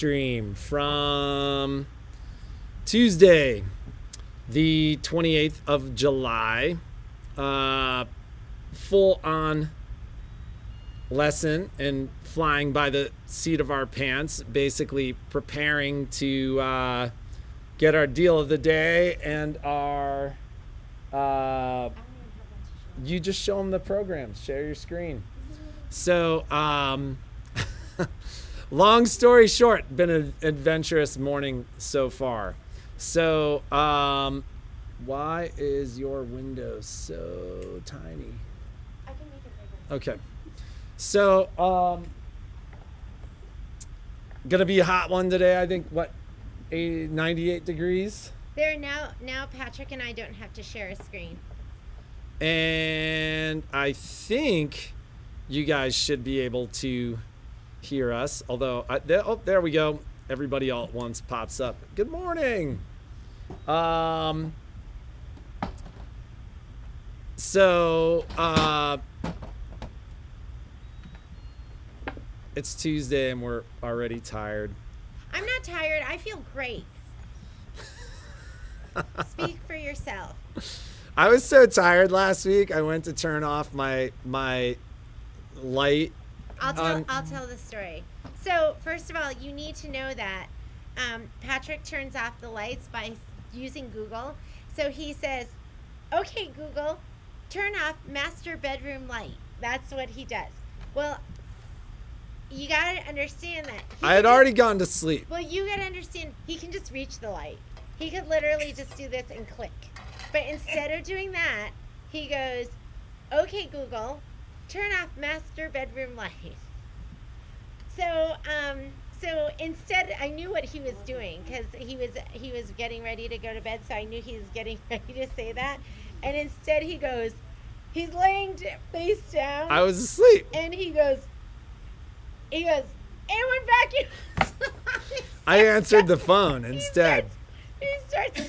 stream from Tuesday, the 28th of July. Full on lesson and flying by the seat of our pants, basically preparing to get our deal of the day and our you just show them the programs, share your screen. So long story short, been an adventurous morning so far. So why is your window so tiny? I can make it bigger. Okay. So gonna be a hot one today. I think 98 degrees. There now Patrick and I don't have to share a screen. And I think you guys should be able to hear us. Although, there we go. Everybody all at once pops up. Good morning. It's Tuesday and we're already tired. I'm not tired. I feel great. Speak for yourself. I was so tired last week. I went to turn off my light. I'll tell the story. So first of all, you need to know that Patrick turns off the lights by using Google. So he says, "Okay, Google, turn off master bedroom light." That's what he does. Well, you gotta understand that. I had already gone to sleep. Well, you gotta understand, he can just reach the light. He could literally just do this and click. But instead of doing that, he goes, "Okay, Google, turn off master bedroom light." So instead, I knew what he was doing because he was getting ready to go to bed. So I knew he was getting ready to say that. And instead, he's laying face down. I was asleep. And he goes, "Anyone vacuum?" I answered the phone instead. He starts.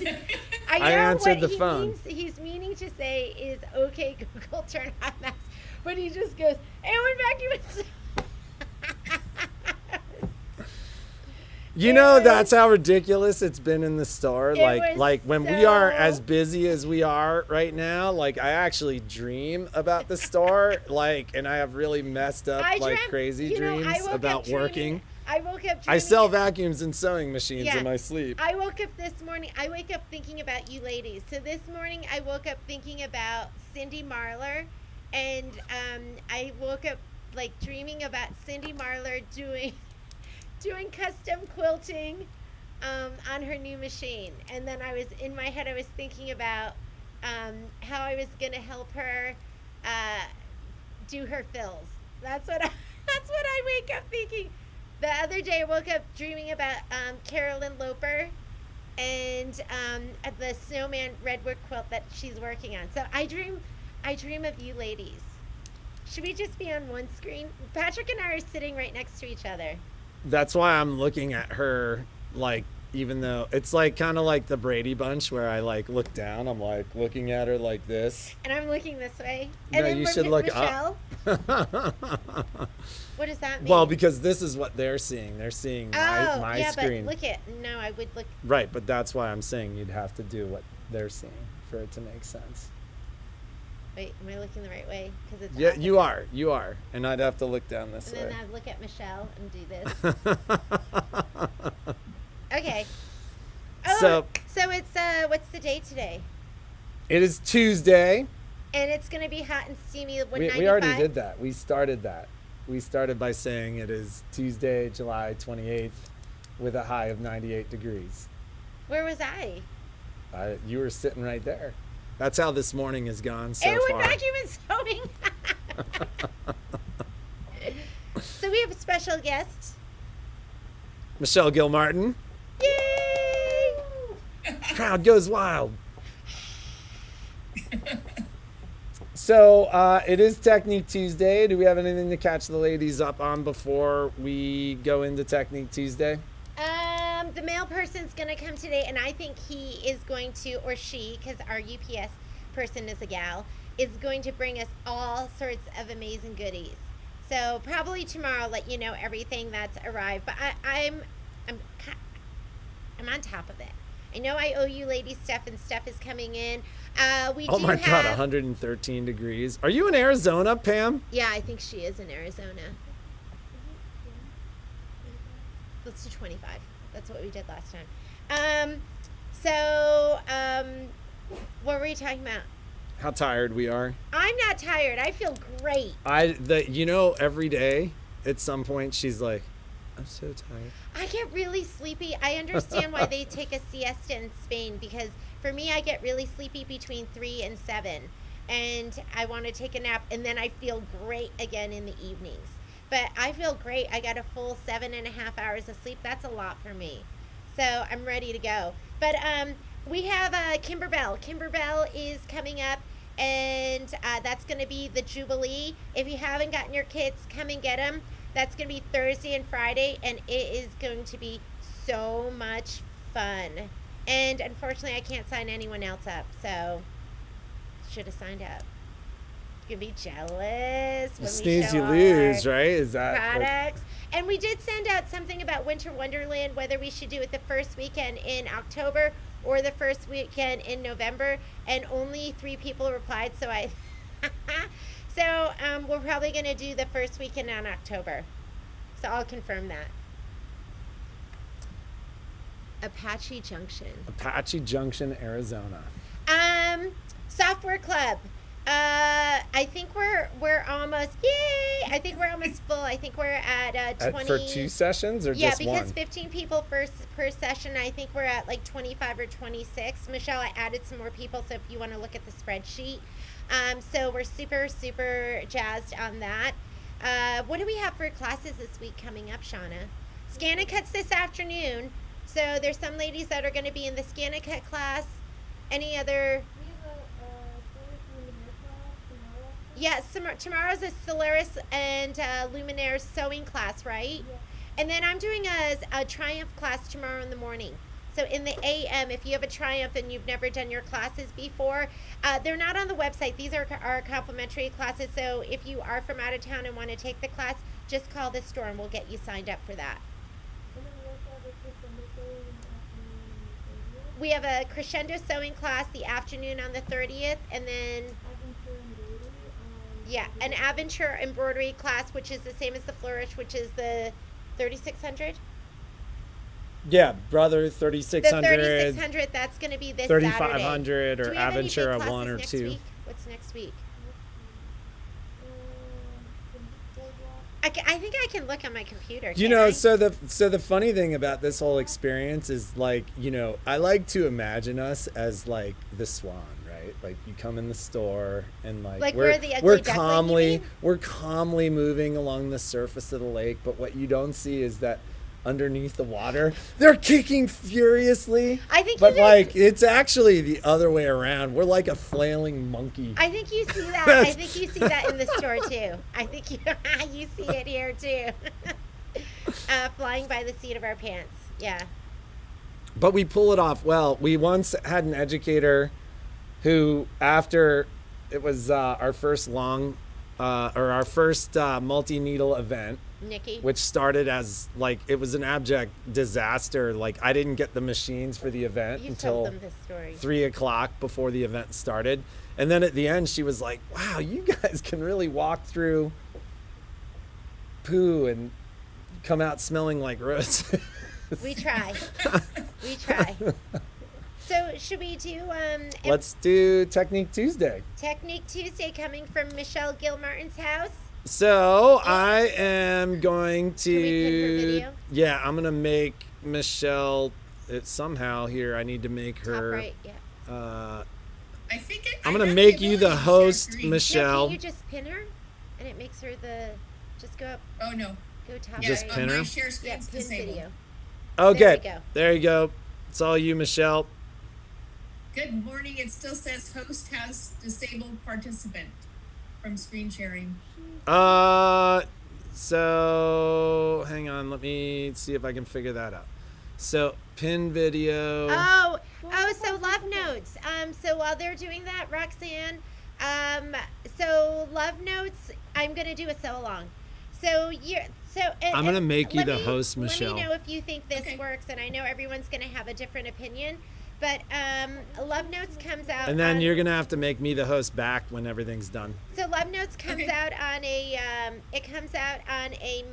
I answered the phone. He's meaning to say is, "Okay, Google, turn on mask," but he just goes, "Anyone vacuum?" You know, that's how ridiculous it's been in the store. Like when we are as busy as we are right now, like I actually dream about the store, and I have really messed up crazy dreams about working. I woke up dreaming. I sell vacuums and sewing machines in my sleep. I woke up this morning. I wake up thinking about you ladies. So this morning I woke up thinking about Cindy Marlar, and I woke up dreaming about Cindy Marlar doing custom quilting on her new machine. And then in my head I was thinking about how I was going to help her do her fills. That's what I wake up thinking. The other day I woke up dreaming about Carolyn Loper and the snowman redwood quilt that she's working on. So I dream of you ladies. Should we just be on one screen? Patrick and I are sitting right next to each other. That's why I'm looking at her, even though it's kind of like the Brady Bunch where I look down, I'm looking at her like this. And I'm looking this way. And no, then you should look Michelle. up. What does that mean? Well, because this is what they're seeing. They're seeing my screen. But I would look. Right, but that's why I'm saying you'd have to do what they're seeing for it to make sense. Wait, am I looking the right way? Because it's yeah, you are, and I'd have to look down this way. And then I'd look at Michelle and do this. Okay. Oh, so it's what's the date today? It is Tuesday. And it's gonna be hot and steamy. We already did that. We started that. We started by saying it is Tuesday, July 28th, with a high of 98 degrees. Where was I? You were sitting right there. That's how this morning has gone so far. With vacuum and sewing. So we have a special guest. Michelle Gilmartin. Yay! Crowd goes wild. So it is Technique Tuesday. Do we have anything to catch the ladies up on before we go into Technique Tuesday? The mail person's going to come today, and I think he is going to, or she, because our UPS person is a gal, is going to bring us all sorts of amazing goodies. So probably tomorrow I'll let you know everything that's arrived. But I'm on top of it. I know I owe you ladies stuff, and stuff is coming in. Oh my God, 113 degrees. Are you in Arizona, Pam? Yeah, I think she is in Arizona. Let's do 25. That's what we did last time. What were we talking about? How tired we are. I'm not tired. I feel great. Every day at some point she's like, I'm so tired. I get really sleepy. I understand why they take a siesta in Spain, because for me, I get really sleepy between 3 and 7, and I want to take a nap, and then I feel great again in the evenings. But I feel great. I got a full 7.5 hours of sleep. That's a lot for me. So I'm ready to go. But we have Kimberbell. Kimberbell is coming up, and that's going to be the Jubilee. If you haven't gotten your kits, come and get them. That's going to be Thursday and Friday, and it is going to be so much fun. And unfortunately, I can't sign anyone else up, so should have signed up. You're going to be jealous when Sneeze, we you show lose, our right? Is that products. And we did send out something about Winter Wonderland, whether we should do it the first weekend in October or the first weekend in November, and only 3 people replied, so we're probably going to do the first weekend in October. So I'll confirm that. Apache Junction, Arizona. Software Club. I think we're almost, yay! I think we're almost full. I think we're at 20. For 2 sessions or just one? Yeah, because 15 people per session. I think we're at like 25 or 26. Michelle, I added some more people, so if you want to look at the spreadsheet. So we're super, super jazzed on that. What do we have for classes this week coming up, Shauna? Scan and Cuts this afternoon. So there's some ladies that are going to be in the Scan and Cut class. Any other? Yes, tomorrow's a Solaris and Luminaire sewing class, right? Yeah. And then I'm doing a Triumph class tomorrow in the morning. So in the AM, if you have a Triumph and you've never done your classes before, they're not on the website. These are our complimentary classes. So if you are from out of town and want to take the class, just call the store and we'll get you signed up for that. We have a Crescendo sewing class the afternoon on the 30th, and then an Aventure embroidery class, which is the same as the Flourish, which is the 3600. Yeah, brother, 3600. The 3600, that's going to be this 3500 Saturday. or Aventure 1 or 2. Week? What's next week? I think I can look on my computer. So the funny thing about this whole experience is, like, I like to imagine us as like the swan, right? Like, you come in the store and like we're calmly moving along the surface of the lake, but what you don't see is that underneath the water they're kicking furiously. It's actually the other way around. We're like a flailing monkey. I think you see that. I think you see that in the store too. I think you see it here too. Flying by the seat of our pants. Yeah. But we pull it off well. We once had an educator who, after it was our first multi-needle event, Nikki, which started as like, it was an abject disaster. Like, I didn't get the machines for the event until 3:00 before the event started. And then at the end, she was like, wow, you guys can really walk through poo and come out smelling like roses. We try. So should we do let's do Technique Tuesday. Technique Tuesday, coming from Michelle Gilmartin's house. So I am going to, can we pin her video? Yeah, I'm going to make Michelle, somehow here, I need to make her, top right, yeah. I'm going to make you the host, Michelle. Can you just pin her? And it makes her just go up. Oh, no. Go top just right. pin her? My share screen's pin disabled. video. Okay, there you go. It's all you, Michelle. Good morning. It still says host has disabled participant from screen sharing. So hang on, let me see if I can figure that out. So pin video. So Love Notes. So while they're doing that, Roxanne, so Love Notes, I'm gonna do a sew along. So So I'm going to make you the host, Michelle. Let me know if you think this works, and I know everyone's going to have a different opinion. But Love Notes comes out, and then you're gonna have to make me the host back when everything's done. So Love Notes comes out on a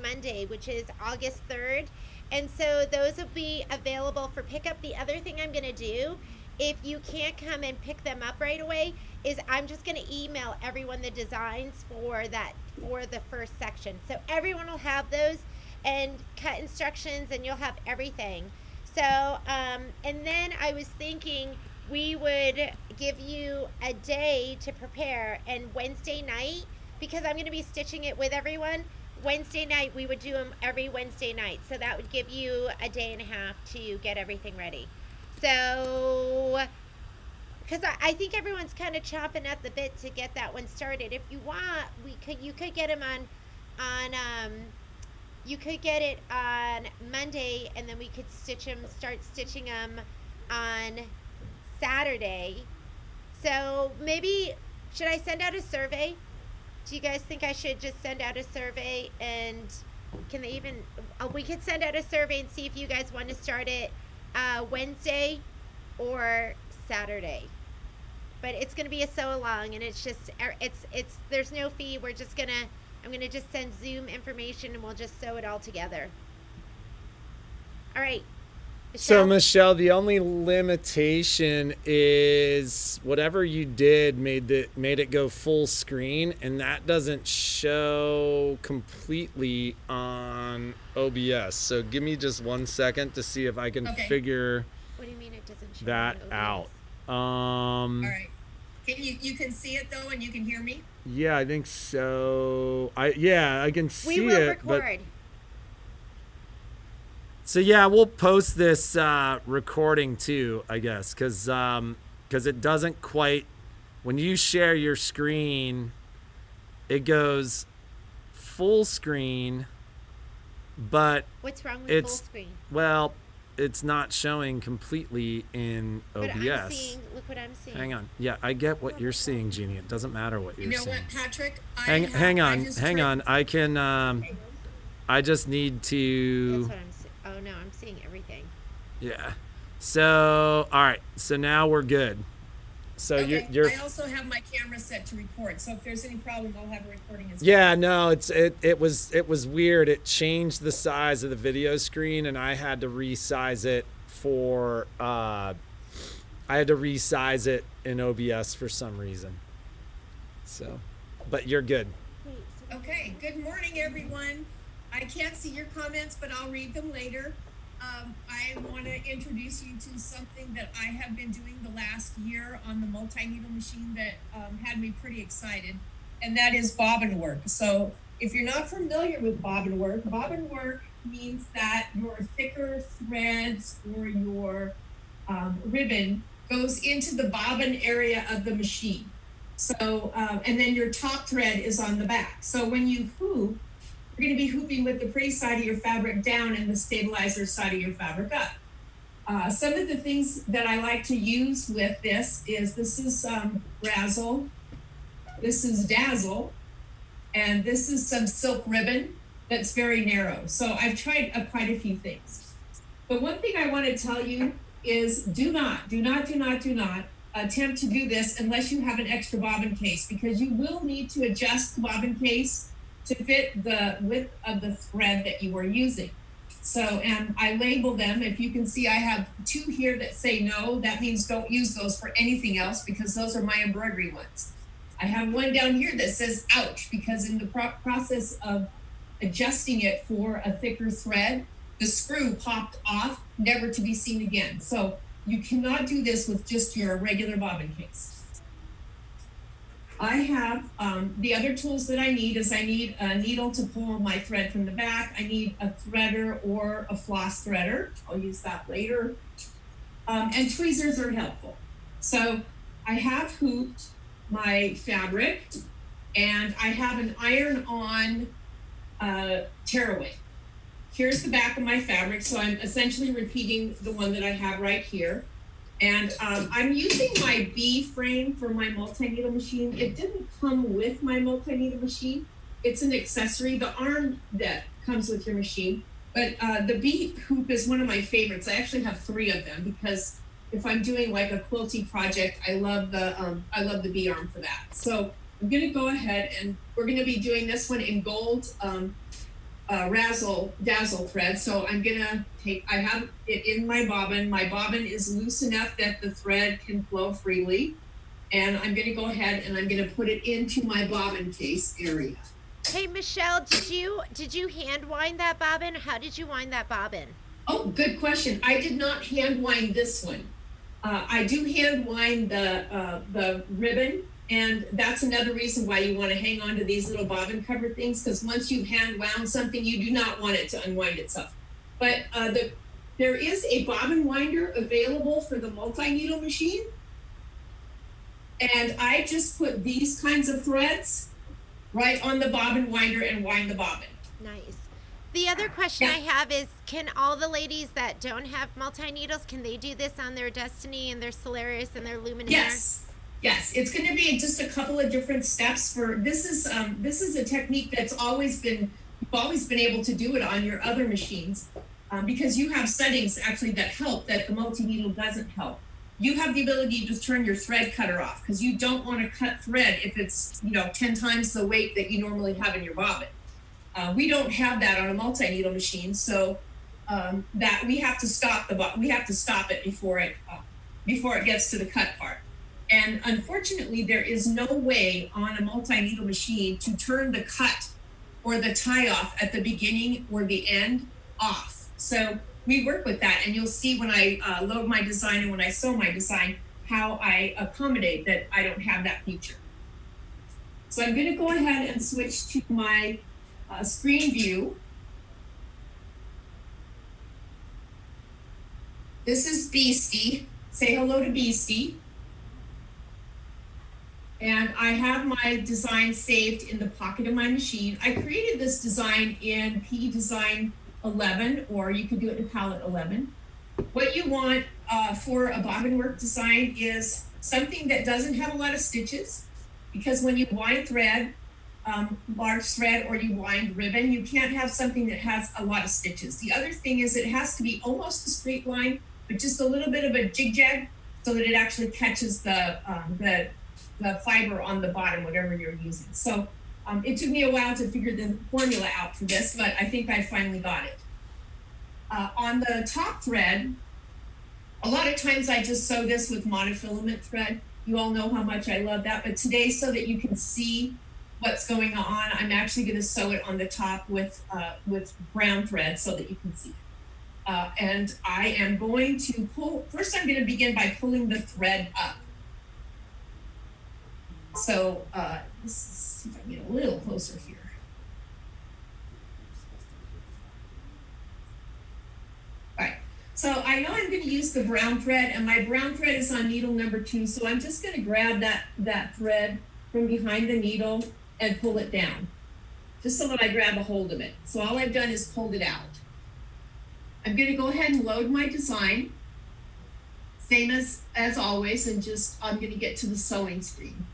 Monday, which is August 3rd, and so those will be available for pickup. The other thing I'm gonna do, if you can't come and pick them up right away, is I'm just gonna email everyone the designs for the first section, so everyone will have those and cut instructions, and you'll have everything. So, and then I was thinking we would give you a day to prepare, and Wednesday night, because I'm going to be stitching it with everyone, Wednesday night, we would do them every Wednesday night. So that would give you a day and a half to get everything ready. So, because I think everyone's kind of chomping at the bit to get that one started. If you want, you could get them you could get it on Monday, and then we could start stitching them on Saturday. So maybe, should I send out a survey? Do you guys think I should just send out a survey, and can they even, we could send out a survey and see if you guys want to start it Wednesday or Saturday. But it's going to be a sew along, and it's just, there's no fee. I'm going to just send Zoom information, and we'll just sew it all together. All right. Michelle? So, Michelle, the only limitation is whatever you did made it go full screen, and that doesn't show completely on OBS. So give me just 1 second to see if I can figure what do you mean it doesn't show that out. All right. You can see it though, and you can hear me? Yeah, I think so. I can see it. We will record. So yeah, we'll post this recording too, I guess, because it doesn't quite. When you share your screen, it goes full screen, but what's wrong with full screen? Well, it's not showing completely in OBS. But look what I'm seeing. Hang on. Yeah, I get what you're seeing, Jeannie. It doesn't matter what you're seeing. You know what, Patrick? Hang on. I can. I just need to. That's what I'm seeing. Oh no, I'm seeing everything. Yeah. So all right. So now we're good. So you're. I also have my camera set to record. So if there's any problem, I'll have a recording as well. Yeah. No. It was weird. It changed the size of the video screen, and I had to resize it for. I had to resize it in OBS for some reason. So, but you're good. Okay. Good morning, everyone. I can't see your comments, but I'll read them later. I want to introduce you to something that I have been doing the last year on the multi-needle machine that had me pretty excited, and that is bobbin work. So if you're not familiar with bobbin work means that your thicker threads or your ribbon goes into the bobbin area of the machine. So, and then your top thread is on the back. So when you hoop, you're going to be hooping with the pretty side of your fabric down and the stabilizer side of your fabric up. Some of the things that I like to use with this is Razzle, this is Dazzle, and this is some silk ribbon that's very narrow. So I've tried quite a few things. But one thing I want to tell you is do not attempt to do this unless you have an extra bobbin case, because you will need to adjust the bobbin case to fit the width of the thread that you are using. So, and I label them. If you can see, I have 2 here that say no. That means don't use those for anything else, because those are my embroidery ones. I have one down here that says ouch, because in the process of adjusting it for a thicker thread, the screw popped off, never to be seen again. So you cannot do this with just your regular bobbin case. I have the other tools that I need is I need a needle to pull my thread from the back. I need a threader or a floss threader. I'll use that later. And tweezers are helpful. So I have hooped my fabric, and I have an iron-on tearaway. Here's the back of my fabric. So I'm essentially repeating the one that I have right here. And I'm using my B frame for my multi-needle machine. It didn't come with my multi-needle machine. It's an accessory. The arm that comes with your machine. But the bee hoop is one of my favorites. I actually have 3 of them because if I'm doing like a quilting project, I love the bee arm for that. So I'm gonna go ahead and we're gonna be doing this one in gold razzle dazzle thread. So I'm gonna I have it in my bobbin. My bobbin is loose enough that the thread can flow freely. And I'm gonna go ahead and I'm gonna put it into my bobbin case area. Hey Michelle, did you hand wind that bobbin? How did you wind that bobbin? Oh, good question. I did not hand wind this one. I do hand wind the ribbon, and that's another reason why you want to hang on to these little bobbin cover things, because once you've hand wound something, you do not want it to unwind itself. But there is a bobbin winder available for the multi-needle machine, and I just put these kinds of threads right on the bobbin winder and wind the bobbin. Nice. The other question I have is, can all the ladies that don't have multi-needles, can they do this on their Destiny and their Solaris and their Luminaire? Yes, it's going to be just a couple of different steps for this is a technique that's you've always been able to do it on your other machines because you have settings actually that help that the multi-needle doesn't help. You have the ability to turn your thread cutter off because you don't want to cut thread if it's 10 times the weight that you normally have in your bobbin. We don't have that on a multi-needle machine, so that we have to stop it before it gets to the cut part. And unfortunately, there is no way on a multi-needle machine to turn the cut or the tie off at the beginning or the end off. So we work with that, and you'll see when I load my design and when I sew my design how I accommodate that I don't have that feature. So I'm going to go ahead and switch to my screen view. This is Beastie. Say hello to Beastie. And I have my design saved in the pocket of my machine. I created this design in P Design 11, or you could do it in Palette 11. What you want for a bobbin work design is something that doesn't have a lot of stitches, because when you wind thread, large thread, or you wind ribbon, you can't have something that has a lot of stitches. The other thing is it has to be almost a straight line, but just a little bit of a jig-jag so that it actually catches the fiber on the bottom, whatever you're using. So it took me a while to figure the formula out for this, but I think I finally got it. On the top thread, a lot of times I just sew this with monofilament thread. You all know how much I love that, but today, so that you can see what's going on, I'm actually going to sew it on the top with brown thread so that you can see it. And I am going to first I'm going to begin by pulling the thread up. So let's see if I can get a little closer here. All right, so I know I'm going to use the brown thread, and my brown thread is on needle number 2, so I'm just going to grab that thread from behind the needle and pull it down, just so that I grab a hold of it. So all I've done is pulled it out. I'm going to go ahead and load my design, same as always, and I'm going to get to the sewing screen.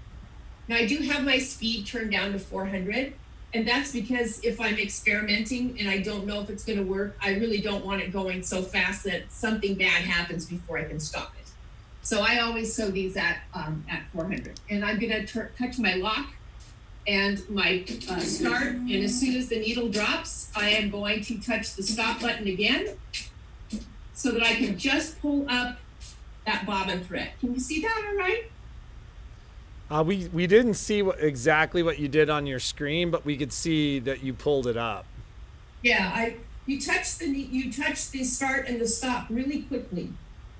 Now I do have my speed turned down to 400, and that's because if I'm experimenting and I don't know if it's going to work, I really don't want it going so fast that something bad happens before I can stop it. So I always sew these at 400, and I'm going to touch my lock and my start, and as soon as the needle drops, I am going to touch the stop button again so that I can just pull up that bobbin thread. Can you see that all right? We didn't see exactly what you did on your screen, but we could see that you pulled it up. Yeah, you touch the start and the stop really quickly.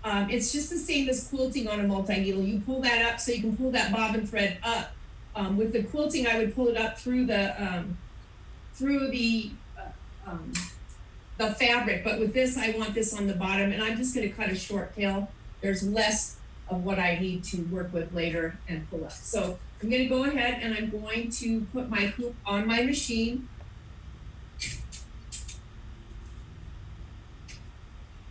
It's just the same as quilting on a multi-needle. You pull that up so you can pull that bobbin thread up. With the quilting, I would pull it up through the fabric, but with this, I want this on the bottom, and I'm just going to cut a short tail. There's less of what I need to work with later and pull up. So I'm going to go ahead and I'm going to put my hoop on my machine.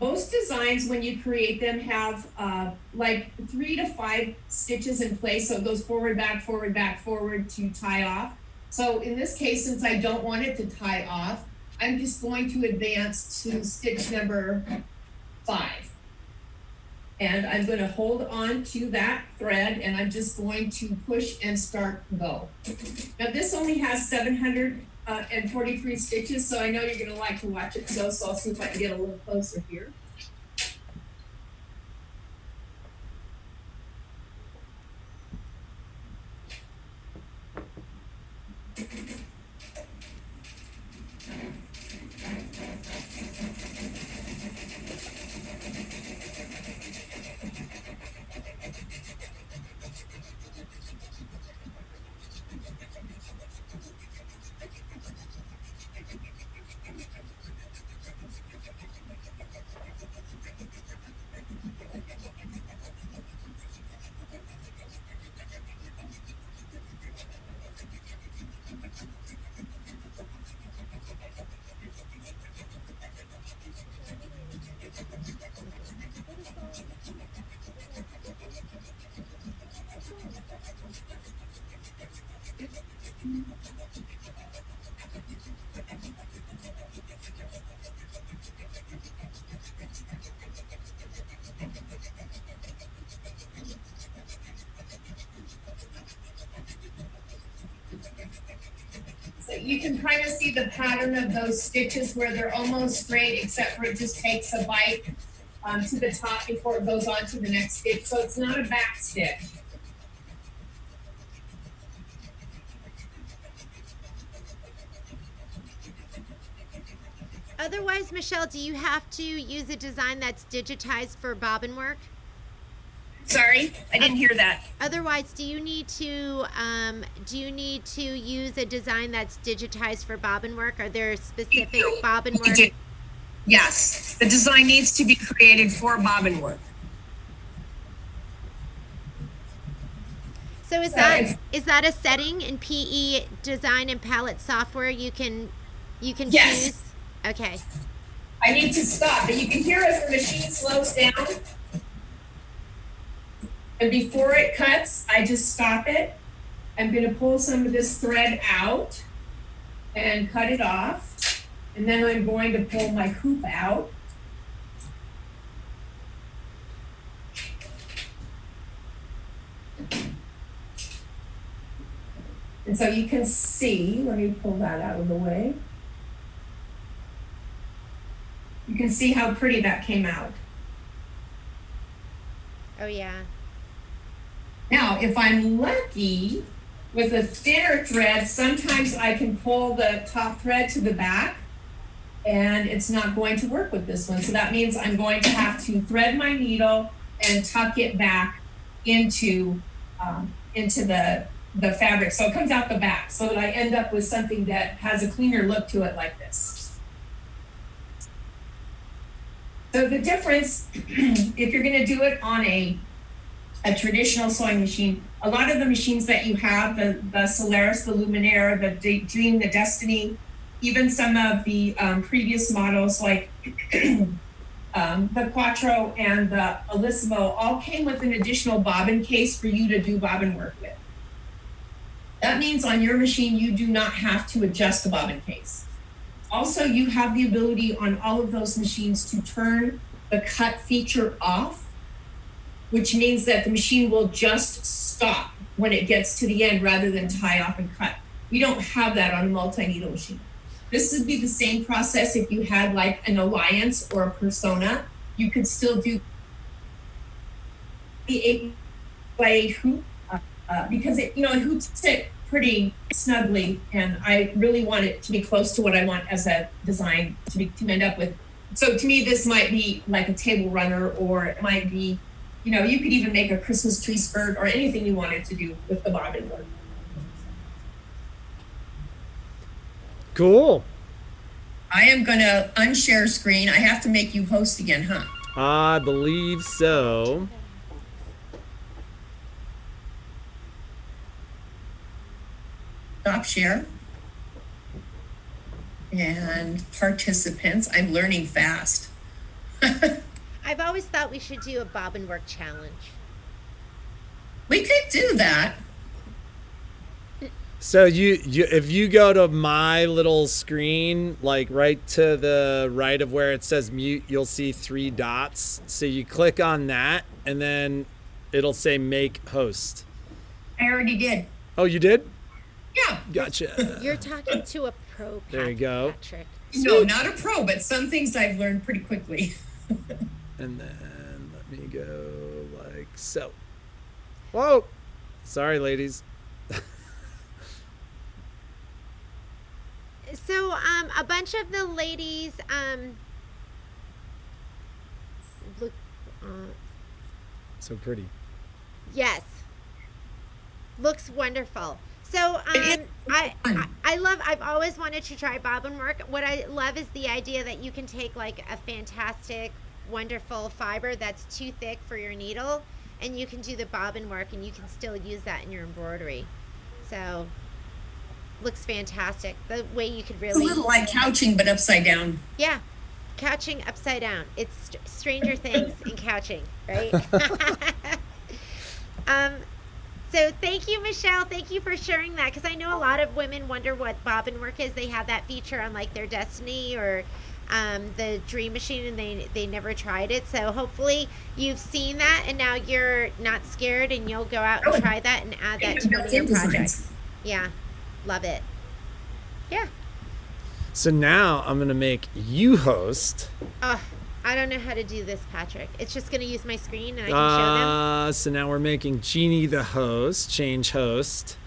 Most designs, when you create them, have like 3 to 5 stitches in place. So it goes forward, back, forward, back, forward to tie off. So in this case, since I don't want it to tie off, I'm just going to advance to stitch number 5. And I'm going to hold on to that thread, and I'm just going to push and start go. Now this only has 743 stitches, so I know you're going to like to watch it go, so I'll see if I can get a little closer here. So you can kind of see the pattern of those stitches where they're almost straight, except for it just takes a bite to the top before it goes on to the next stitch. So it's not a back stitch. Otherwise, Michelle, do you have to use a design that's digitized for bobbin work? Sorry, I didn't hear that. Otherwise, do you need to use a design that's digitized for bobbin work? Are there specific bobbin work? Yes, the design needs to be created for bobbin work. So is that a setting in PE design and palette software you can Yes. choose? Okay. I need to stop, but you can hear as the machine slows down. And before it cuts, I just stop it. I'm going to pull some of this thread out and cut it off. And then I'm going to pull my hoop out. And so you can see, let me pull that out of the way. You can see how pretty that came out. Oh yeah. Now, if I'm lucky with a thinner thread, sometimes I can pull the top thread to the back and it's not going to work with this one. So that means I'm going to have to thread my needle and tuck it back into the fabric. So it comes out the back so that I end up with something that has a cleaner look to it like this. So the difference, if you're going to do it on a traditional sewing machine, a lot of the machines that you have, the Solaris, the Luminaire, the Dream, the Destiny, even some of the previous models like the Quattro and the Elissimo all came with an additional bobbin case for you to do bobbin work with. That means on your machine, you do not have to adjust the bobbin case. Also, you have the ability on all of those machines to turn the cut feature off, which means that the machine will just stop when it gets to the end rather than tie off and cut. We don't have that on a multi-needle machine. This would be the same process if you had like an Alliance or a Persona. You could still do the 8x8 hoop because it hoops it pretty snugly, and I really want it to be close to what I want as a design to end up with. So to me, this might be like a table runner, or it might be, you could even make a Christmas tree skirt or anything you wanted to do with the bobbin work. Cool. I am going to unshare screen. I have to make you host again, huh? I believe so. Stop share. And participants. I'm learning fast. I've always thought we should do a bobbin work challenge. We could do that. So you if you go to my little screen, like right to the right of where it says mute, you'll see 3 dots. So you click on that and then it'll say make host. I already did. Oh, you did? Yeah. Gotcha. You're talking to a pro, There you go. Patrick. No, not a pro, but some things I've learned pretty quickly. And then let me go like so. Whoa. Sorry, ladies. So, a bunch of the ladies, look, So pretty. yes, looks wonderful. So, I've always wanted to try bobbin work. What I love is the idea that you can take like a fantastic, wonderful fiber that's too thick for your needle, and you can do the bobbin work, and you can still use that in your embroidery. So, looks fantastic. The way you could It's a really, little like couching, but upside down. yeah, couching upside down. It's Stranger Things in couching, right? So thank you, Michelle. Thank you for sharing that, because I know a lot of women wonder what bobbin work is. They have that feature on like their Destiny or the Dream Machine, and they never tried it. So hopefully you've seen that, and now you're not scared, and you'll go out and try that and add that to one of your projects. Yeah, love it. Yeah. So now I'm gonna make you host. I don't know how to do this, Patrick. It's just gonna use my screen and I can show them. So now we're making Jeannie the host, change host.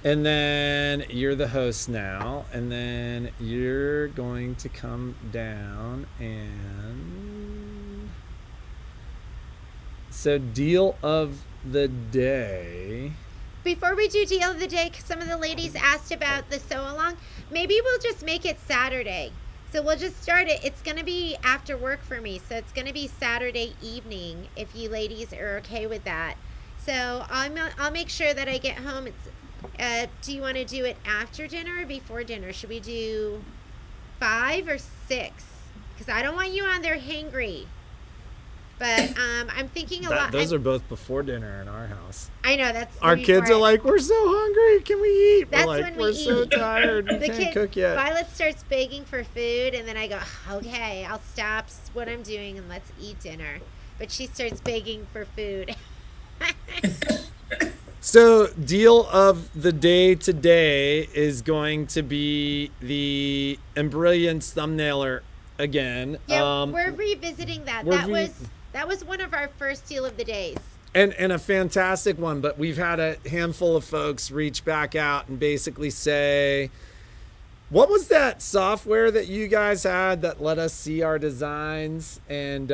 And then you're the host now. And then you're going to come down and... So deal of the day. Before we do deal of the day, 'cause some of the ladies asked about the sew along, maybe we'll just make it Saturday. So we'll just start it. It's going to be after work for me. So it's going to be Saturday evening, if you ladies are okay with that. So I'll make sure that I get home. Do you want to do it after dinner or before dinner? Should we do 5 or 6? Because I don't want you on there hangry. But I'm thinking a lot. Those are both before dinner in our house. I know, that's our kids are like, we're so hungry. Can we eat? That's we're like, when we we're eat. so tired. We can't cook yet. Violet starts begging for food, and then I go, okay, I'll stop what I'm doing and let's eat dinner. But she starts begging for food. So deal of the day today is going to be the Embrilliance thumbnailer again. Yeah, we're revisiting that. That was one of our first deal of the days. And a fantastic one, but we've had a handful of folks reach back out and basically say, what was that software that you guys had that let us see our designs? And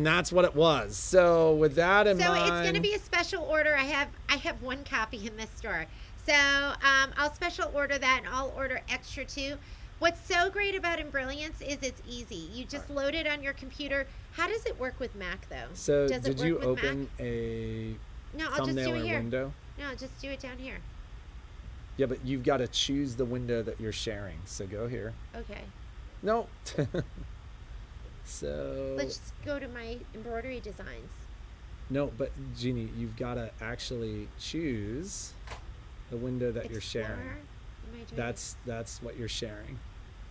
that's what it was. So with that in mind, so it's going to be a special order. I have one copy in this store. So I'll special order that, and I'll order extra too. What's so great about Embrilliance is it's easy. You just load it on your computer. How does it work with Mac though? So did you open a thumbnail window? No, I'll just do it down here. Yeah, but you've got to choose the window that you're sharing. So go here. Okay. No. So let's go to my embroidery designs. No, but Jeannie, you've got to actually choose the window that you're sharing. That's what you're sharing.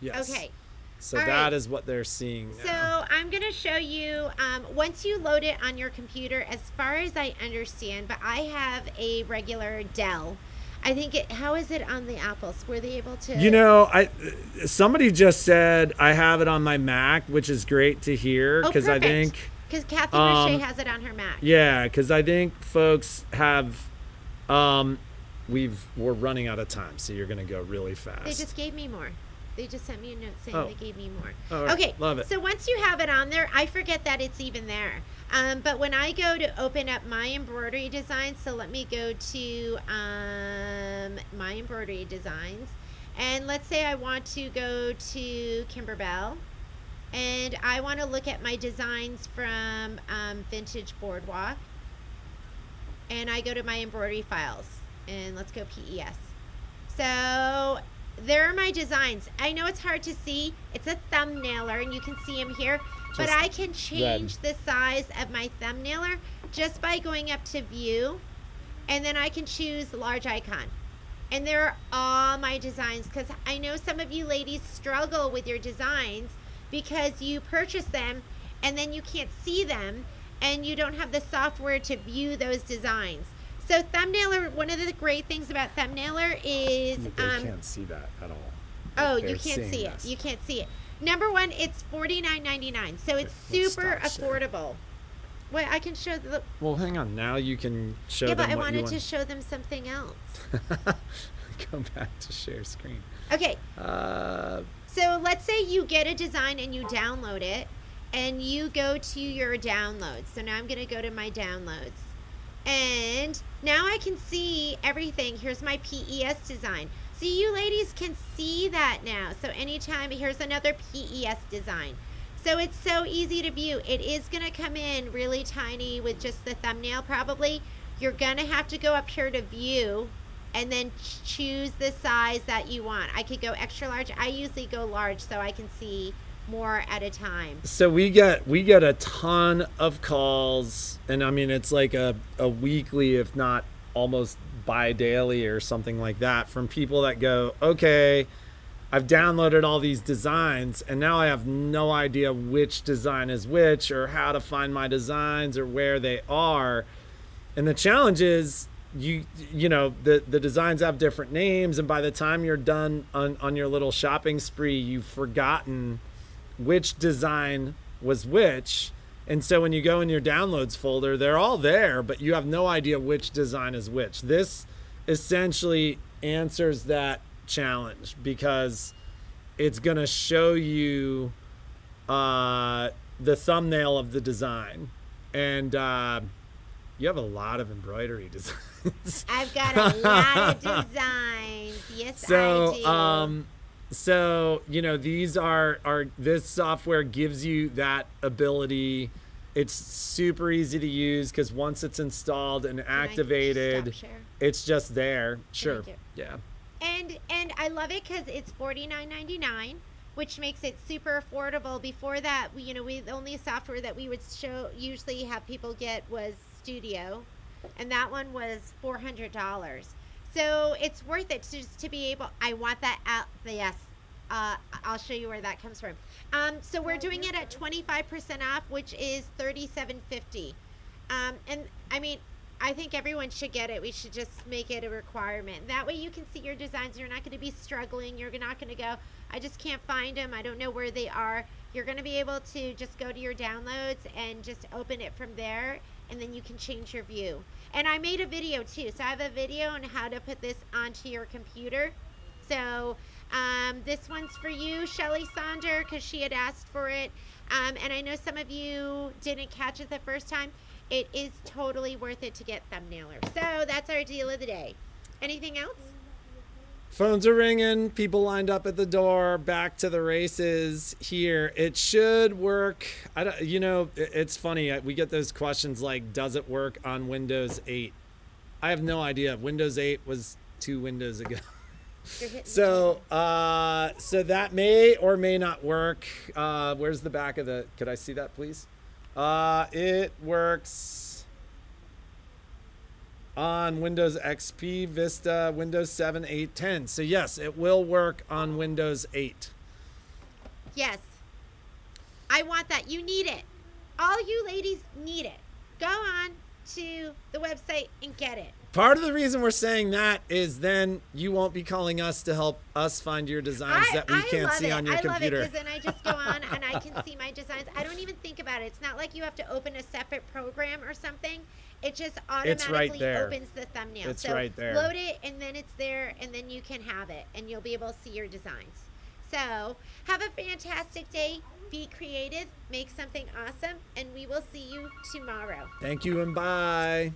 Yes. Okay. So that is what they're seeing now. So I'm going to show you, once you load it on your computer, as far as I understand, but I have a regular Dell. I think how is it on the Apples? Were they able to? You know, somebody just said I have it on my Mac, which is great to hear, because I think because Kathy Roche has it on her Mac. Yeah, because I think folks have, we're running out of time, so you're gonna go really fast. They just gave me more. They just sent me a note saying they gave me more. All right. Okay, love it. So once you have it on there, I forget that it's even there. But when I go to open up my embroidery designs, so let me go to my embroidery designs, and let's say I want to go to Kimberbell, and I want to look at my designs from Vintage Boardwalk, and I go to my embroidery files, and let's go PES. So there are my designs. I know it's hard to see. It's a thumbnailer, and you can see them here. But I can change the size of my thumbnailer just by going up to View, and then I can choose Large Icon. And they're all my designs, because I know some of you ladies struggle with your designs because you purchase them and then you can't see them and you don't have the software to view those designs. So Thumbnailer, one of the great things about Thumbnailer is they can't see that at all. Oh, you can't see it. You can't see it. Number one, it's $49.99, so it's super affordable. Wait, I can show the. Well, hang on. Now you can show them. Yeah, but I wanted to show them something else. Go back to share screen. Okay. So let's say you get a design and you download it, and you go to your downloads. So now I'm going to go to my downloads, and now I can see everything. Here's my PES design. So you ladies can see that now. So anytime, here's another PES design. So it's so easy to view. It is going to come in really tiny with just the thumbnail probably. You're going to have to go up here to view and then choose the size that you want. I could go extra large. I usually go large so I can see more at a time. So we get a ton of calls, and I mean it's like a weekly, if not almost bi-daily or something like that, from people that go, okay, I've downloaded all these designs and now I have no idea which design is which or how to find my designs or where they are. And the challenge is you know, the designs have different names, and by the time you're done on your little shopping spree, you've forgotten which design was which. And so when you go in your downloads folder, they're all there, but you have no idea which design is which. This essentially answers that challenge because it's going to show you the thumbnail of the design. And you have a lot of embroidery designs. I've got a lot of designs. Yes, I do. So, you know, these are this software gives you that ability. It's super easy to use because once it's installed and activated, it's just there. Sure. Yeah. And I love it because it's $49.99, which makes it super affordable. Before that, we the only software that we would usually have people get was Studio, and that one was $400. So it's worth it just to be able. I want that out. Yes, I'll show you where that comes from. So we're doing it at 25% off, which is $37.50. And I mean, I think everyone should get it. We should just make it a requirement. That way you can see your designs. You're not going to be struggling. You're not going to go, I just can't find them. I don't know where they are. You're going to be able to just go to your downloads and just open it from there, and then you can change your view. And I made a video too. So I have a video on how to put this onto your computer. So this one's for you, Shelly Sonder, because she had asked for it. And I know some of you didn't catch it the first time. It is totally worth it to get Thumbnailer. So that's our deal of the day. Anything else? Phones are ringing. People lined up at the door. Back to the races here. It should work. It's funny. We get those questions like, does it work on Windows 8? I have no idea. Windows 8 was 2 windows ago. So that may or may not work. Where's the back of the? Could I see that, please? It works on Windows XP, Vista, Windows 7, 8, 10. So yes, it will work on Windows 8. Yes. I want that. You need it. All you ladies need it. Go on to the website and get it. Part of the reason we're saying that is then you won't be calling us to help us find your designs that we can't see on your computer. I love it because then I just go on and I can see my designs. I don't even think about it. It's not like you have to open a separate program or something. It just automatically opens the thumbnail. It's right there. Load it and then it's there, and then you can have it and you'll be able to see your designs. So have a fantastic day. Be creative. Make something awesome. And we will see you tomorrow. Thank you and bye.